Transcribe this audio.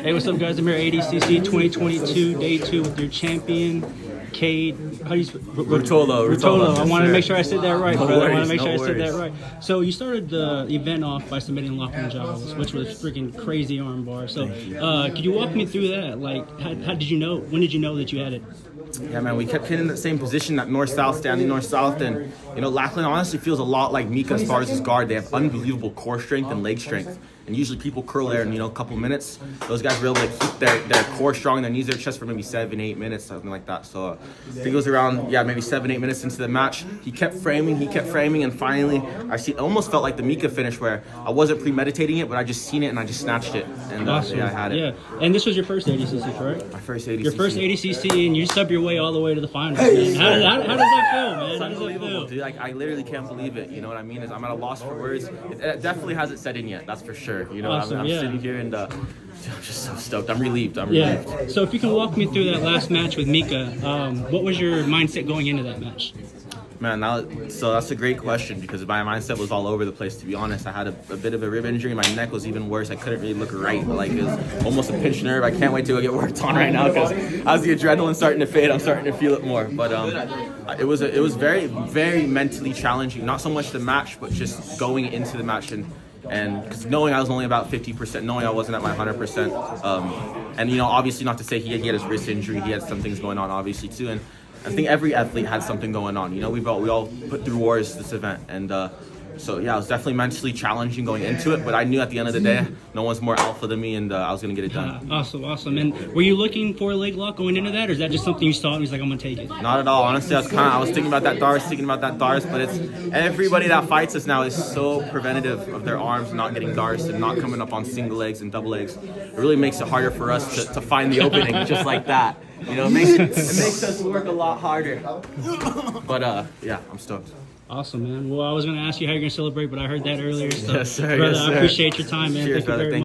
Hey, what's up, guys? I'm here at ADCC 2022, day 2 with your champion, Kade. How do you Ruotolo. I wanted to make sure I said that right, No brother. I want worries, to make no sure I said that worries. right. So you started the event off by submitting locking jaws, which was freaking crazy arm bar. So could you walk me through that? Like, how did you know? When did you know that you had it? Yeah, man, we kept hitting the same position, that north-south, standing north-south, and, you know, Lachlan honestly feels a lot like Mika as far as his guard. They have unbelievable core strength and leg strength, and usually people curl there in, you know, a couple minutes. Those guys were able to keep their core strong, their knees, their chest for maybe 7-8 minutes, something like that. So I think it was around, maybe 7-8 minutes into the match. He kept framing, and finally, it almost felt like the Mika finish where I wasn't premeditating it, but I just seen it and I just snatched it, and Awesome. I had it. Yeah, and this was your first ADCC, correct? My first ADCC. Your first ADCC, and you sub your way all the way to the finals. Man. How does that feel, man? It's How does that unbelievable, feel? dude. Like, I literally can't believe it. You know what I mean? I'm at a loss for words. It definitely hasn't set in yet. That's for sure. You know, Awesome, I'm yeah. sitting here and I'm just so stoked. I'm relieved. Yeah. So if you can walk me through that last match with Mika, what was your mindset going into that match? Man, so that's a great question because my mindset was all over the place, to be honest. I had a bit of a rib injury. My neck was even worse. I couldn't really look right. Like, it was almost a pinched nerve. I can't wait to go get worked on right now because as the adrenaline's starting to fade, I'm starting to feel it more. But it was very, very mentally challenging. Not so much the match, but just going into the match and because knowing I was only about 50%, knowing I wasn't at my 100%, and, you know, obviously not to say he had his wrist injury, he had some things going on obviously too, and I think every athlete had something going on. You know, we all put through wars this event, and so yeah, it was definitely mentally challenging going into it. But I knew at the end of the day, no one's more alpha than me, and I was gonna get it done. Awesome. And were you looking for a leg lock going into that, or is that just something you saw and was like, I'm gonna take it? Not at all. Honestly, I was thinking about that Dars, but it's everybody that fights us now is so preventative of their arms not getting Dars and not coming up on single legs and double legs. It really makes it harder for us to find the opening just like that. You know, it makes us work a lot harder. But yeah, I'm stoked. Awesome, man. Well, I was gonna ask you how you're gonna celebrate, but I heard that earlier. So, Yes, sir. brother, Yes, sir. I appreciate your time, man. Cheers, Thank you brother. very much.